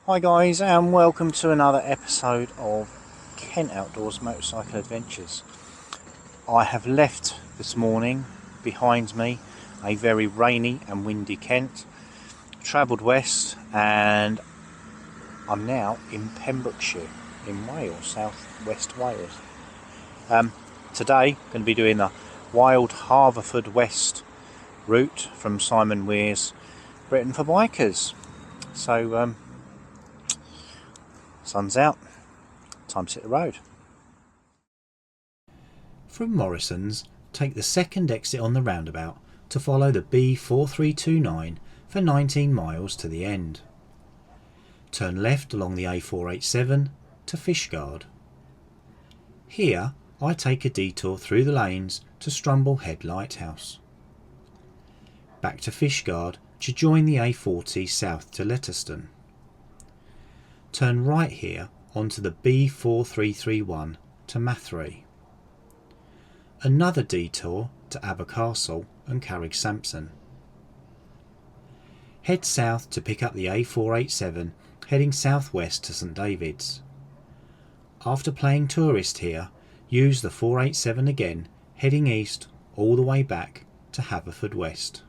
Hi guys, and welcome to another episode of Kent Outdoors Motorcycle Adventures. I have left this morning behind me a very rainy and windy Kent, travelled west, and I'm now in Pembrokeshire in Wales, south-west Wales. Today I'm going to be doing the wild Haverfordwest route from Simon Weir's Britain for Bikers. So sun's out, time to hit the road. From Morrison's, take the second exit on the roundabout to follow the B4329 for 19 miles to the end. Turn left along the A487 to Fishguard. Here I take a detour through the lanes to Strumble Head Lighthouse. Back to Fishguard to join the A40 south to Letterston. Turn right here onto the B4331 to Mathry. Another detour to Abercastle and Carrick-Sampson. Head south to pick up the A487 heading southwest to St David's. After playing tourist here, use the 487 again heading east all the way back to Haverfordwest.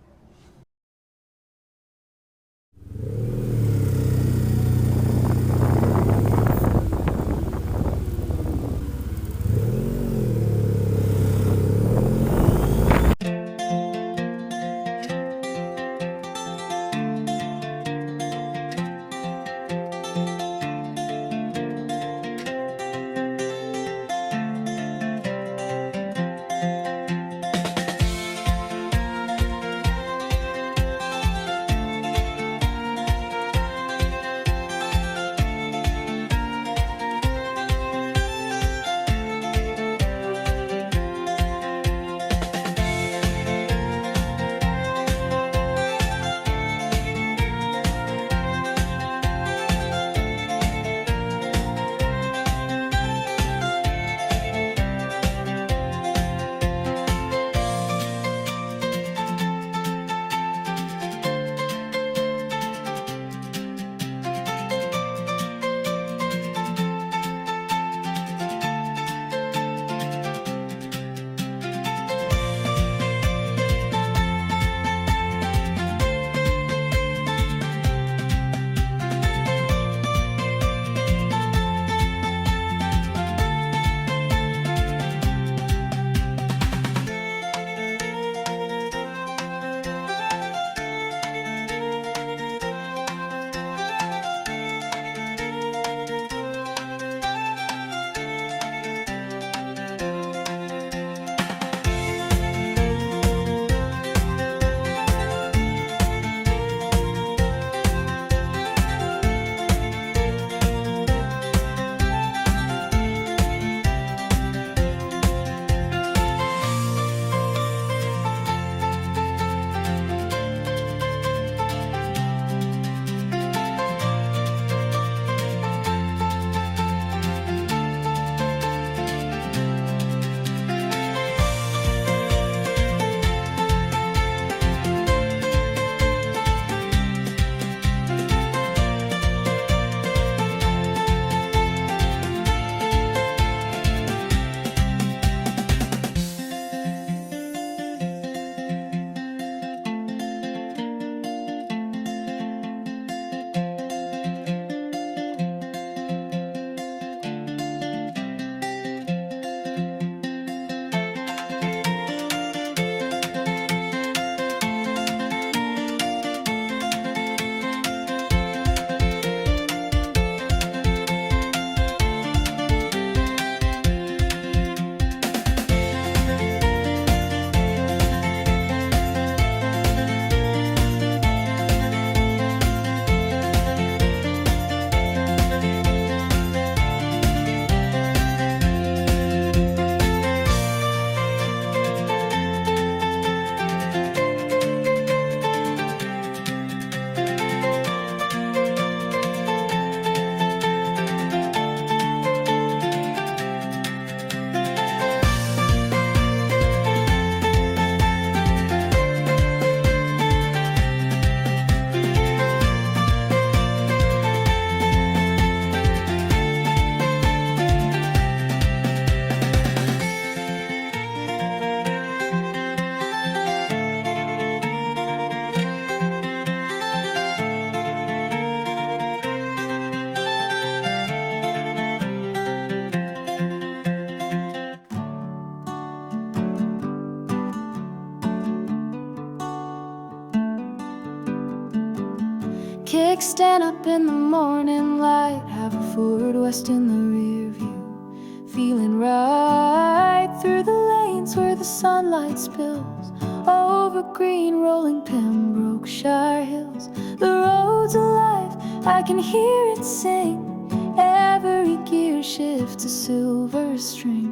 Kickstand up in the morning light, Haverfordwest in the rear view, feeling right through the lanes where the sunlight spills over green rolling Pembrokeshire hills. The road's alive, I can hear it sing, every gear shifts a silver string.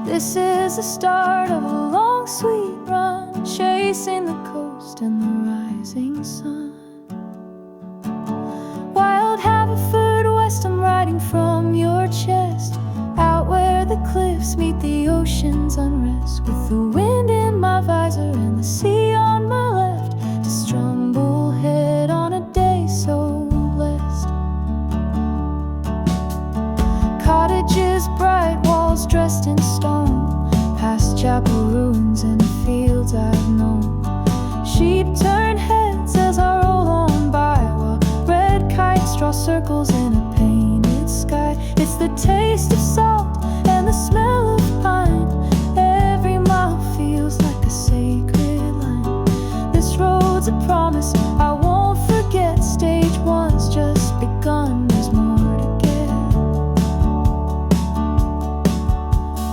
This is the start of a long sweet run, chasing the coast and the rising sun. Wild Haverfordwest, I'm riding from your chest, out where the cliffs meet the ocean's unrest, with the wind in my visor and the sea on my left, to Strumblehead on a day so blessed. Cottages bright, walls dressed in stone, past chapel ruins and fields I've known. Sheep turn heads as I roll on by, while red kites draw circles in a painted sky. It's the taste of salt and the smell of pine, every mile feels like a sacred line. This road's a promise I won't forget, stage one's just begun, there's more to get.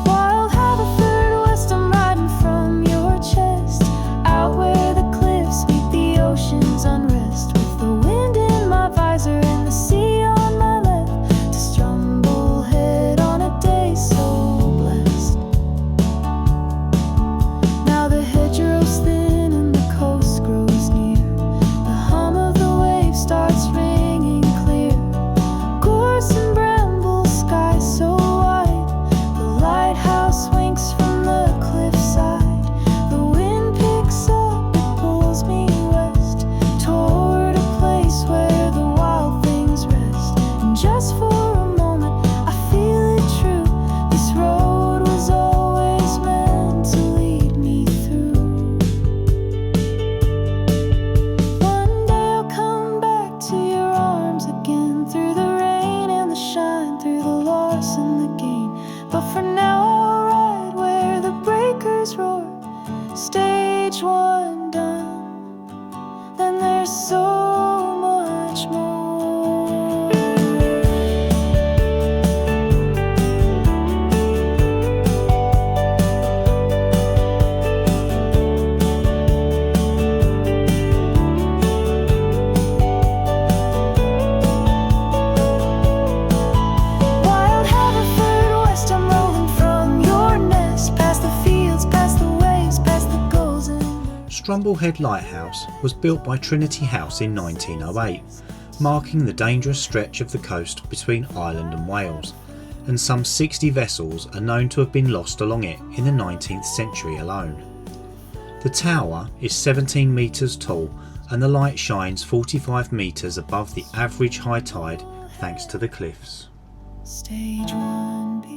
Wild Haverfordwest, I'm riding from your chest, out where the cliffs meet the ocean's unrest, with the wind in my visor and the sea on my left, to Strumblehead on a day so blessed. Now the hedgerows thin and the coast grows near, the hum of the waves starts ringing clear. Gorse and brambles, sky so wide, the lighthouse winks from the cliffside. The wind picks up, it pulls me west, toward a place where the wild things rest. And just for a moment I feel it true, this road was always meant to lead me through. One day I'll come back to your arms again, through the rain and the shine, through the loss and the gain. But for now I'll ride where the breakers roar, stage one done, then there's so much more. Wild Haverfordwest, I'm rolling from your nest, past the fields, past the waves, past the gulls and Strumblehead Lighthouse was built by Trinity House in 1908, marking the dangerous stretch of the coast between Ireland and Wales, and some 60 vessels are known to have been lost along it in the 19th century alone. The tower is 17 metres tall and the light shines 45 metres above the average high tide thanks to the cliffs. stage one begins.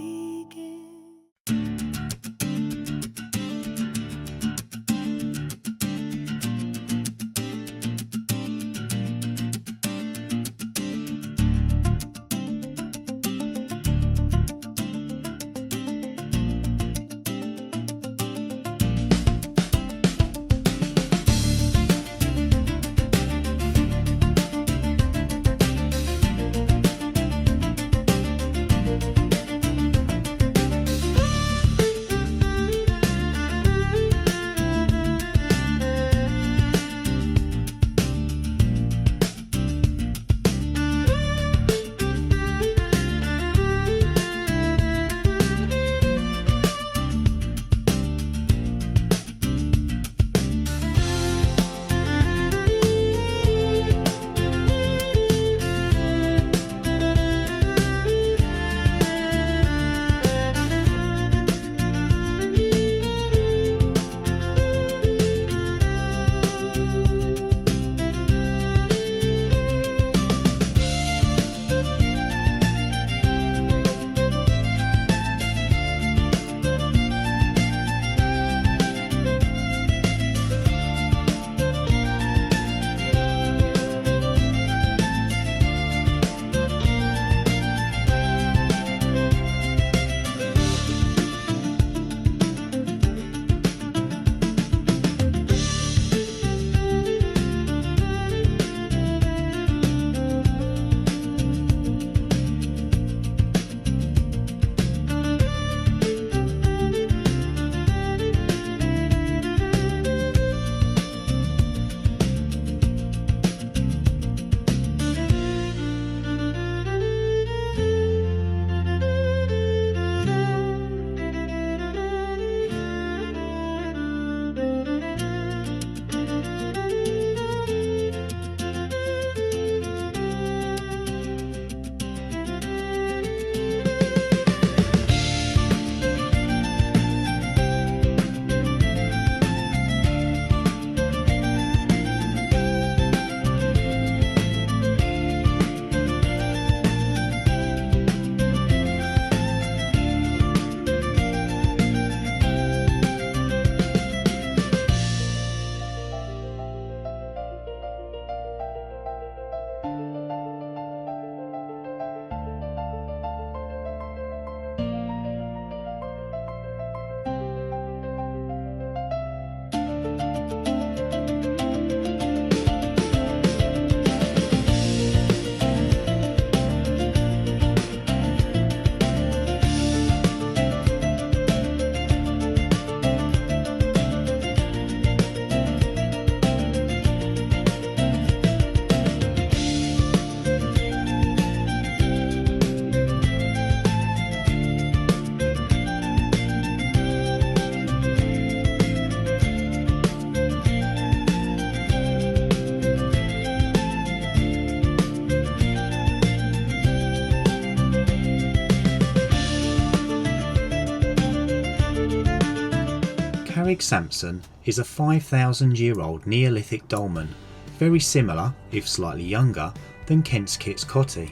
Big Sampson is a 5,000-year-old Neolithic dolmen, very similar, if slightly younger, than Kent's Kit's Cotty.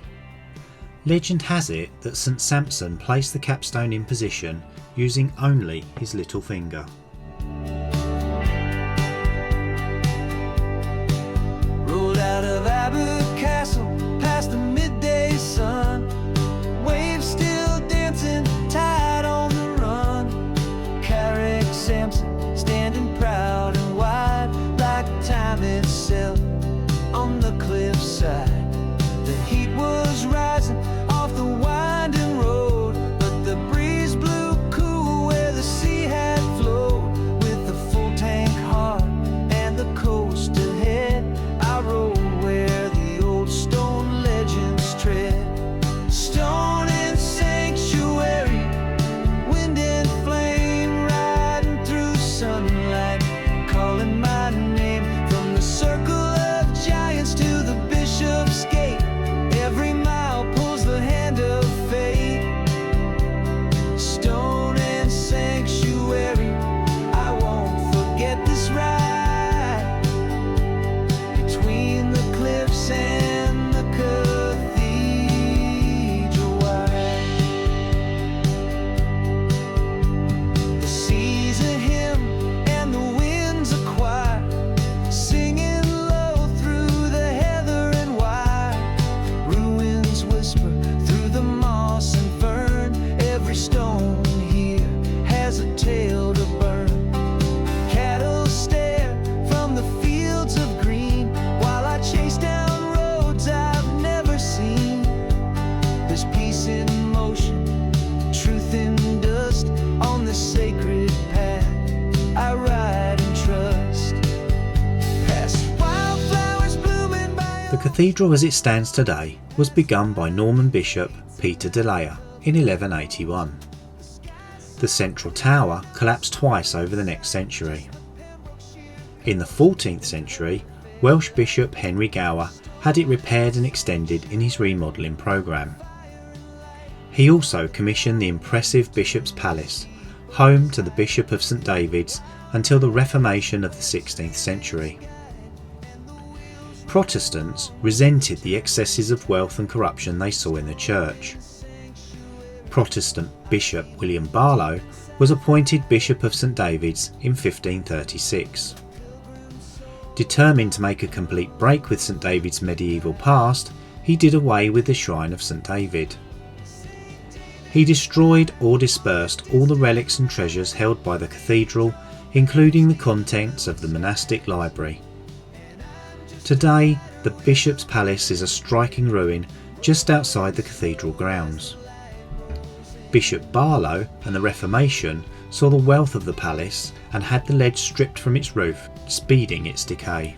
Legend has it that St Sampson placed the capstone in position using only his little finger. Rolled out of Abbott Castle past the midday sun, waves still dancing, tide on the run. Carrick Sampson standing proud and wide like time itself on the cliffside. The heat was rising off the winding road, but the breeze blew cool where the sea had flowed. With a full tank heart and the coast ahead, I rode where the old stone legends tread. Stone and sanctuary, wind and flame riding through sunlight, calling my name from the circle of giants to the bishop's gate. Every mile pulls the hand of fate. Stone and sanctuary, I won't forget this ride between the cliffs and the cathedral wide. The sea's a hymn and the wind's a choir, singing low through the heather and wire. Ruins whisper through the moss and fern. Every stone here has a tale to burn. Cattle stare from the fields of green while I chase down roads I've never seen. There's peace in motion, truth in dust on the sacred path I ride and trust. Past wildflowers blooming by The cathedral as it stands today was begun by Norman Bishop Peter de Leyer in 1181. The central tower collapsed twice over the next century. In the 14th century, Welsh Bishop Henry Gower had it repaired and extended in his remodelling programme. He also commissioned the impressive Bishop's Palace, home to the Bishop of St David's until the Reformation of the 16th century. Protestants resented the excesses of wealth and corruption they saw in the church. Protestant Bishop William Barlow was appointed Bishop of St David's in 1536. Determined to make a complete break with St David's medieval past, he did away with the shrine of St David. He destroyed or dispersed all the relics and treasures held by the cathedral, including the contents of the monastic library. Today, the Bishop's Palace is a striking ruin just outside the cathedral grounds. Bishop Barlow and the Reformation saw the wealth of the palace and had the lead stripped from its roof, speeding its decay.